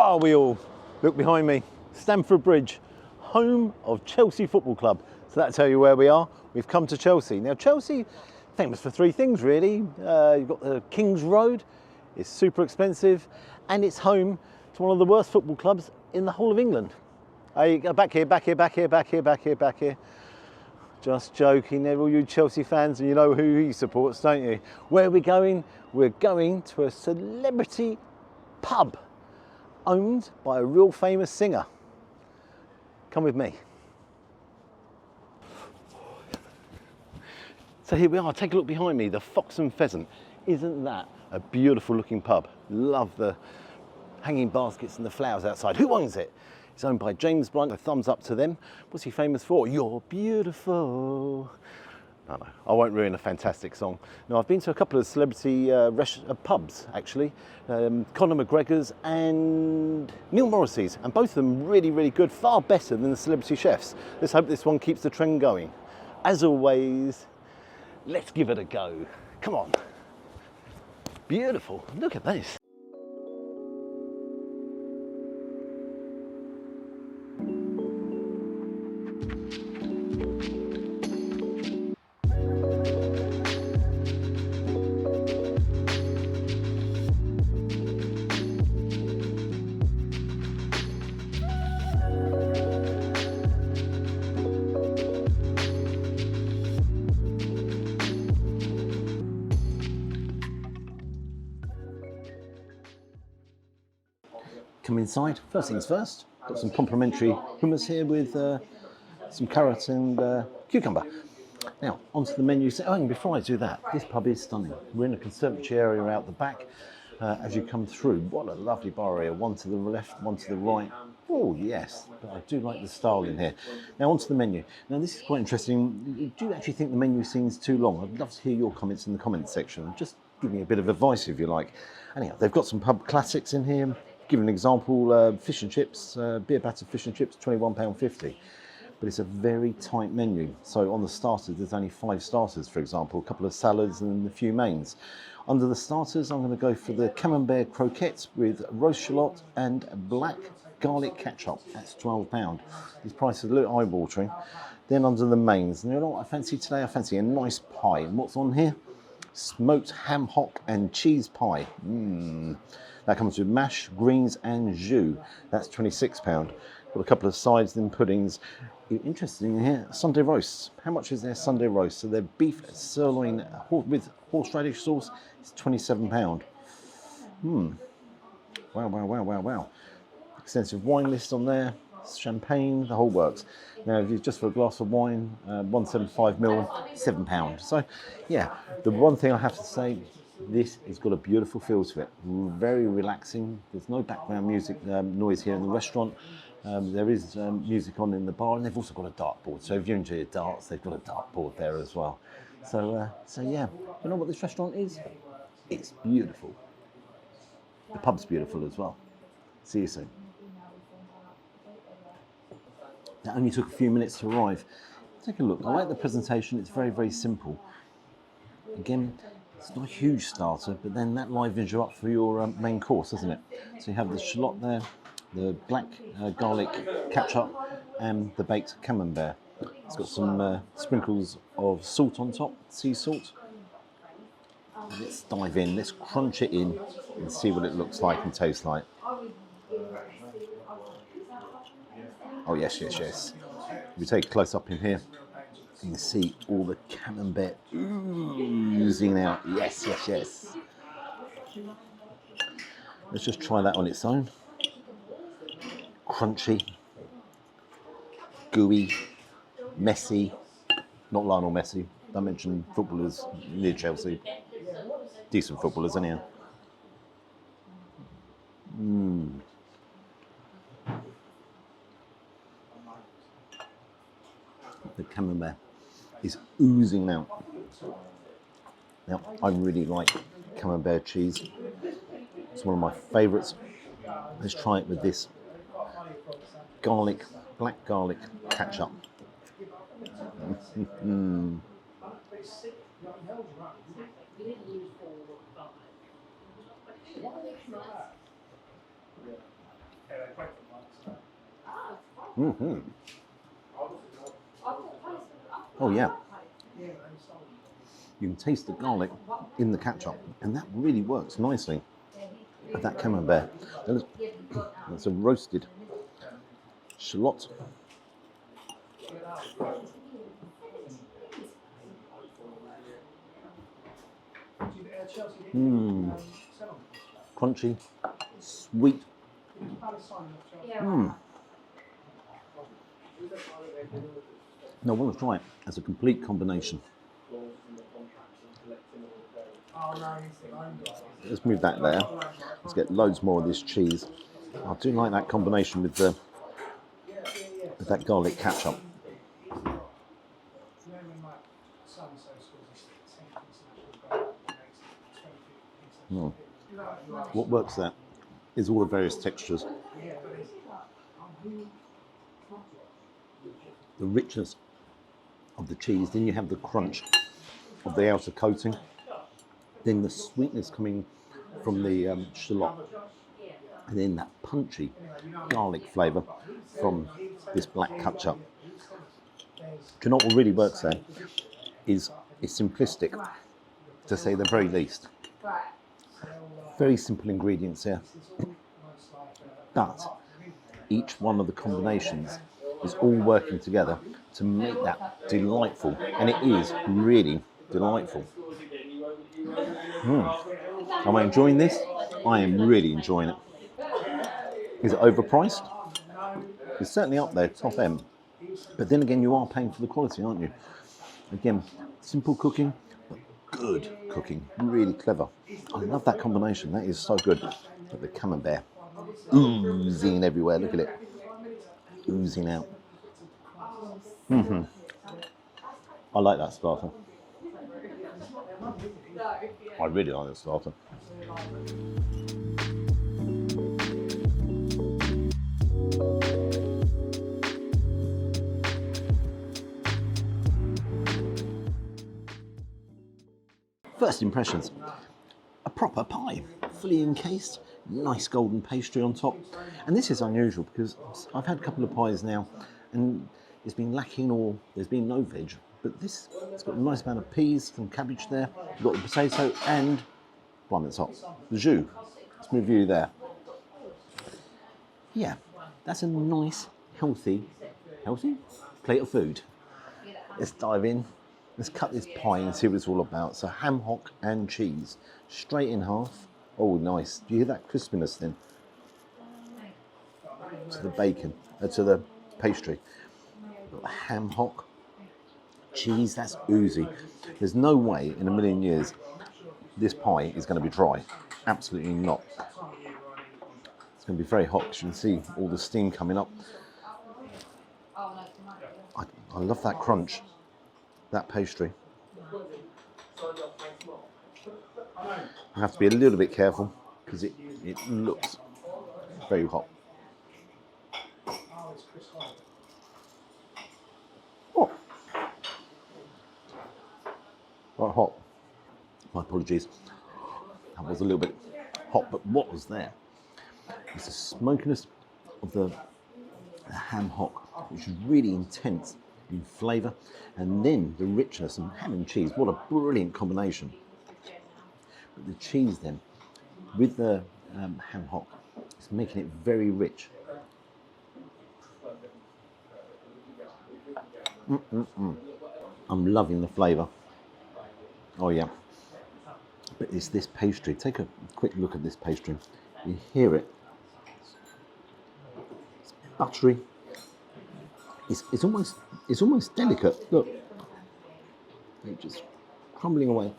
are we all? Look behind me, Stamford Bridge, home of Chelsea Football Club. So that'll tell you where we are. We've come to Chelsea. Now Chelsea, famous for three things really. You've got the King's Road, it's super expensive, and it's home to one of the worst football clubs in the whole of England. Back here. Just joking, they're all you Chelsea fans and you know who he supports, don't you? Where are we going? We're going to a celebrity pub owned by a real famous singer. Come with me. So here we are, take a look behind me, the Fox and Pheasant. Isn't that a beautiful looking pub? Love the hanging baskets and the flowers outside. Who owns it? It's owned by James Blunt, a thumbs up to them. What's he famous for? You're beautiful. No, I won't ruin a fantastic song. Now, I've been to a couple of celebrity pubs, actually. Conor McGregor's and Neil Morrissey's, and both of them really, really good, far better than the celebrity chefs. Let's hope this one keeps the trend going. As always, let's give it a go. Come on. Beautiful, look at this. Come inside, first things first, got some complimentary hummus here with some carrot and cucumber. Now, onto the menu. Oh, and before I do that, this pub is stunning. We're in a conservatory area out the back as you come through. What a lovely bar area, one to the left, one to the right. Oh yes, but I do like the style in here. Now onto the menu. Now this is quite interesting. Do you actually think the menu seems too long? I'd love to hear your comments in the comments section. Just give me a bit of advice if you like. Anyhow, they've got some pub classics in here. Give an example, fish and chips, beer battered fish and chips, £21.50. But it's a very tight menu. So on the starters, there's only 5 starters, for example, a couple of salads and a few mains. Under the starters, I'm going to go for the Camembert croquettes with roast shallot and black garlic ketchup. That's £12. This price is a little eye-watering. Then under the mains, and you know what I fancy today? I fancy a nice pie. And what's on here? Smoked ham hock and cheese pie. That comes with mash, greens and jus. That's £26. Got a couple of sides and puddings. Interesting here, Sunday roasts. How much is their Sunday roast? So their beef sirloin with horseradish sauce is £27. Wow. Extensive wine list on there. Champagne, the whole works. Now, if you just for a glass of wine, 175ml, £7. So, yeah, the one thing I have to say, this has got a beautiful feel to it. Very relaxing. There's no background music noise here in the restaurant. There is music on in the bar, and they've also got a dartboard. So if you enjoy darts, they've got a dartboard there as well. So yeah, you know what this restaurant is? It's beautiful. The pub's beautiful as well. See you soon. That only took a few minutes to arrive. Take a look. I like the presentation. It's very, very simple. Again, it's not a huge starter, but then that livens you up for your main course, doesn't it? So you have the shallot there, the black garlic ketchup, and the baked camembert. It's got some sprinkles of salt on top, sea salt. Let's dive in, let's crunch it in and see what it looks like and tastes like. Oh yes. If we take a close up in here, you can see all the camembert oozing out. Yes. Let's just try that on its own. Crunchy, gooey, messy. Not Lionel Messi. Don't mention footballers near Chelsea. Decent footballers, anyhow. The camembert is oozing out. Now, I really like camembert cheese. It's one of my favourites. Let's try it with this black garlic ketchup. Mm-hmm. Oh yeah. You can taste the garlic in the ketchup, and that really works nicely with that camembert. That's a roasted shallot. Crunchy, sweet. No, I want to try it as a complete combination. Let's move that there. Let's get loads more of this cheese. I do like that combination with that garlic ketchup. What works there is all the various textures. The richness of the cheese, then you have the crunch of the outer coating, then the sweetness coming from the shallot, and then that punchy garlic flavour from this black ketchup. Do you know what really works there? Is it's simplistic, to say the very least. Very simple ingredients here, but each one of the combinations is all working together to make that delightful, and it is really delightful. Am I enjoying this? I am really enjoying it. Is it overpriced? It's certainly up there, top end. But then again, you are paying for the quality, aren't you? Again, simple cooking, but good cooking, really clever. I love that combination, that is so good. But the camembert, oozing everywhere, look at it, oozing out. I like that starter. I really like that starter. First impressions, a proper pie, fully encased, nice golden pastry on top. And this is unusual because I've had a couple of pies now and it's been lacking or there's been no veg. But this, it's got a nice amount of peas, some cabbage there, you've got the potato and one that's hot, the jus. Let's move you there. Yeah, that's a nice, healthy plate of food. Let's dive in. Let's cut this pie and see what it's all about. So ham hock and cheese, straight in half. Oh, nice. Do you hear that crispiness then? To the bacon, to the pastry. Ham hock, cheese, that's oozy. There's no way in a million years this pie is going to be dry. Absolutely not. It's going to be very hot because you can see all the steam coming up. I love that crunch, that pastry. I have to be a little bit careful because it looks very hot. Oh, quite hot. My apologies. That was a little bit hot, but what was there? It's the smokiness of the ham hock, which is really intense in flavour, and then the richness and ham and cheese. What a brilliant combination. But the cheese then, with the ham hock, it's making it very rich. I'm loving the flavour. Oh yeah. But it's this pastry. Take a quick look at this pastry. You hear it. It's buttery. It's almost delicate. Look, it's just crumbling away.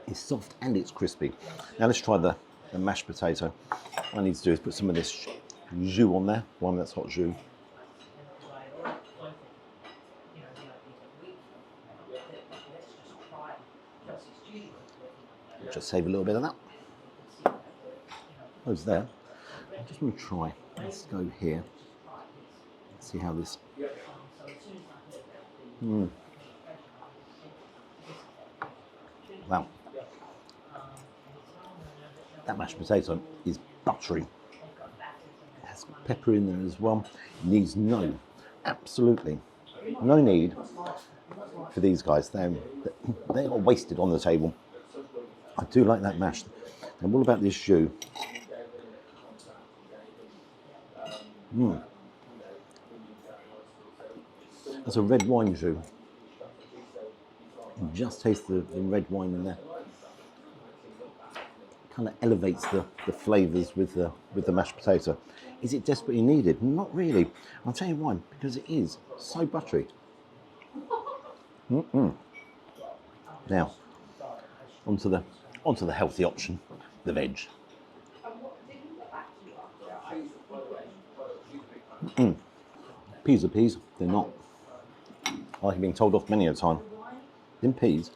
It's soft and it's crispy. Now let's try the mashed potato. All I need to do is put some of this jus on there. One that's hot jus. Just save a little bit of that. Those there. I just want to try. Let's go here. Let's see how this. Wow. That mashed potato is buttery. It has pepper in there as well. It needs absolutely no need for these guys. They are wasted on the table. I do like that mash. And what about this jus? That's a red wine jus. You just taste the red wine in there. Kind of elevates the flavours with the mashed potato. Is it desperately needed? Not really. I'll tell you why. Because it is so buttery. Now, onto the healthy option, the veg. Peas are peas. They're not. I've been told off many a time. Them peas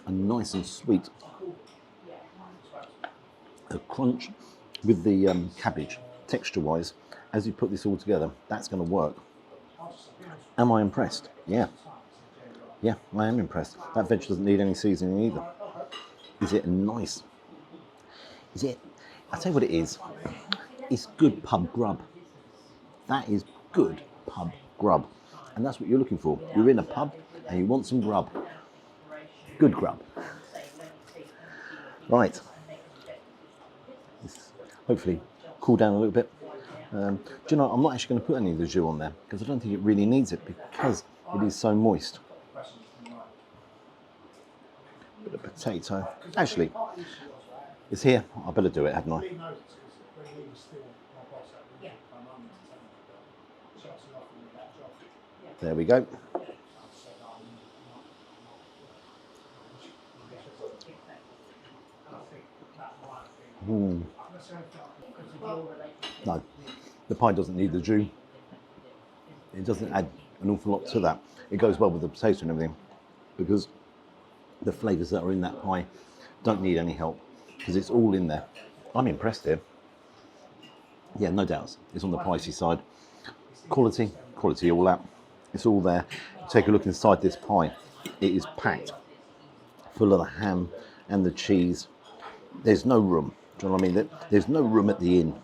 are nice and sweet. A crunch with the cabbage, texture-wise, as you put this all together, that's going to work. Am I impressed? Yeah. Yeah, I am impressed. That veg doesn't need any seasoning either. Is it nice? Is it? I'll tell you what it is. It's good pub grub. That is good pub grub. And that's what you're looking for. You're in a pub and you want some grub. Good grub. Right. This hopefully cool down a little bit. Do you know, I'm not actually going to put any of the jus on there because I don't think it really needs it because it is so moist. Bit of potato. Actually, it's here. I better do it, hadn't I? There we go. No, the pie doesn't need the jus. It doesn't add an awful lot to that. It goes well with the potato and everything because the flavours that are in that pie don't need any help because it's all in there. I'm impressed here. Yeah, no doubts. It's on the pricey side. Quality all out. It's all there. Take a look inside this pie. It is packed full of the ham and the cheese. There's no room. Do you know what I mean? There's no room at the inn.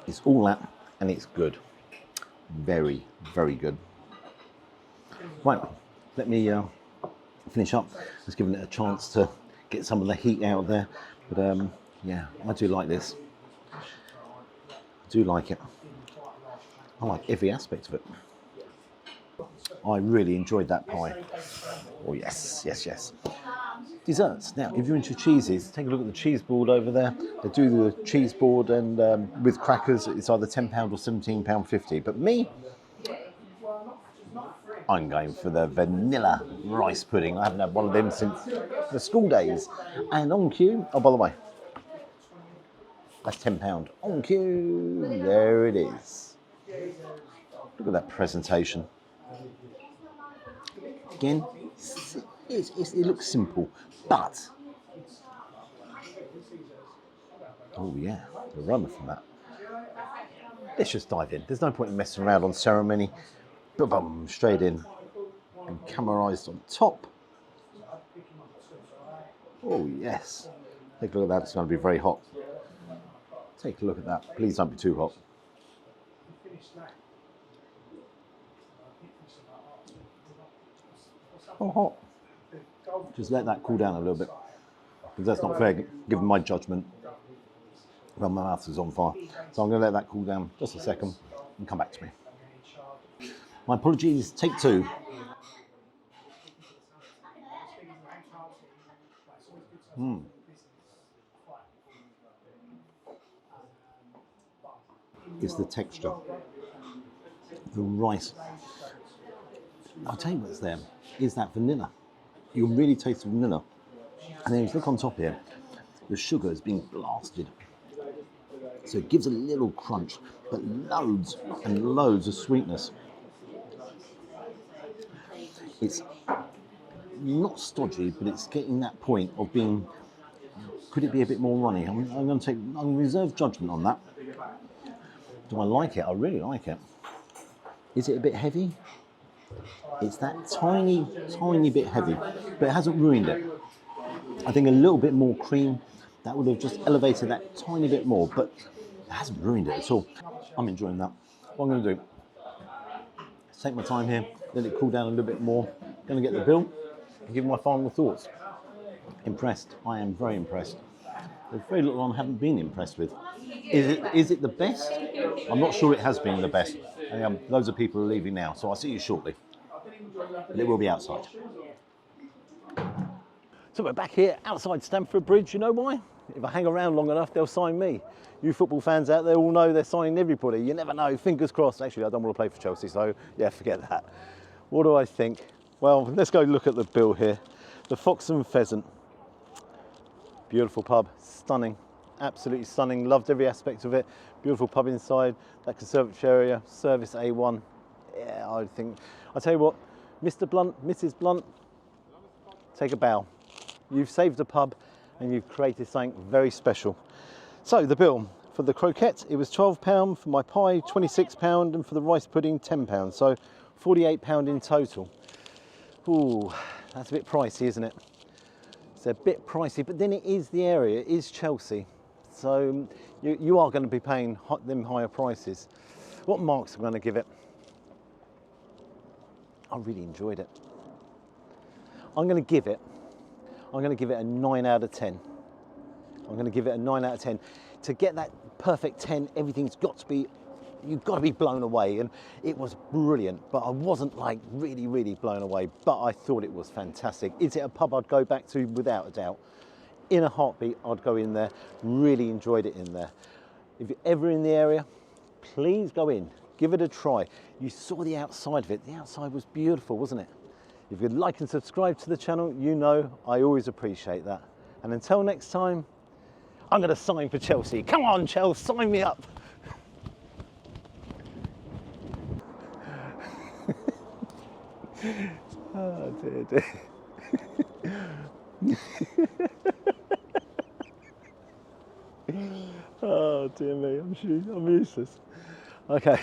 It's all out and it's good. Very, very good. Right, let me finish up. Just giving it a chance to get some of the heat out there. But yeah, I do like this. I do like it. I like every aspect of it. I really enjoyed that pie. Oh yes, yes, yes. Desserts. Now, if you're into cheeses, take a look at the cheese board over there. They do the cheese board and with crackers, it's either £10 or £17.50. But me, I'm going for the vanilla rice pudding. I haven't had one of them since the school days. And on cue, oh, by the way, that's £10. On cue, there it is. Look at that presentation. Again, it looks simple, but oh yeah, the aroma from that. Let's just dive in. There's no point in messing around on ceremony. Boom, straight in and caramelised on top. Oh yes, take a look at that. It's going to be very hot. Take a look at that. Please don't be too hot. Oh, hot. Just let that cool down a little bit, because that's not fair given my judgment. Well, my mouth is on fire. So I'm going to let that cool down just a second and come back to me. My apologies, take two. It's the texture. The rice. I'll tell you what's there, is that vanilla. You can really taste the vanilla. And then if you look on top here, the sugar is being blasted. So it gives a little crunch, but loads and loads of sweetness. It's not stodgy, but it's getting that point of being, could it be a bit more runny? I'm going to reserve judgment on that. Do I like it? I really like it. Is it a bit heavy? It's that tiny, tiny bit heavy, but it hasn't ruined it. I think a little bit more cream, that would have just elevated that tiny bit more, but it hasn't ruined it at all. I'm enjoying that. What I'm going to do, take my time here, let it cool down a little bit more. Going to get the bill and give my final thoughts. Impressed. I am very impressed. There's very little I haven't been impressed with. Is it the best? I'm not sure it has been the best. Loads of people are leaving now, so I'll see you shortly. But it will be outside. So we're back here outside Stamford Bridge. You know why? If I hang around long enough, they'll sign me. You football fans out there all know they're signing everybody. You never know, fingers crossed. Actually, I don't want to play for Chelsea, so yeah, forget that. What do I think? Well, let's go look at the bill here. The Fox and Pheasant. Beautiful pub, stunning, absolutely stunning. Loved every aspect of it. Beautiful pub inside, that conservatory area, service A1. Yeah, I think, I'll tell you what, Mr. Blunt, Mrs. Blunt, take a bow. You've saved a pub and you've created something very special. So the bill, for the croquette, it was £12, for my pie, £26, and for the rice pudding, £10. So £48 in total. Ooh, that's a bit pricey, isn't it? It's a bit pricey, but then it is the area, it is Chelsea. So you are going to be paying them higher prices. What marks am I going to give it? I really enjoyed it. I'm going to give it a 9 out of 10. I'm going to give it a 9 out of 10. To get that perfect 10, everything's got to be, you've got to be blown away. And it was brilliant, but I wasn't like really blown away, but I thought it was fantastic. Is it a pub I'd go back to? Without a doubt. In a heartbeat, I'd go in there. Really enjoyed it in there. If you're ever in the area, please go in, give it a try. You saw the outside of it. The outside was beautiful, wasn't it? If you'd like and subscribe to the channel, you know I always appreciate that. And until next time, I'm going to sign for Chelsea. Come on, Chelsea, sign me up. Oh dear. Oh dear me, I'm useless. Okay.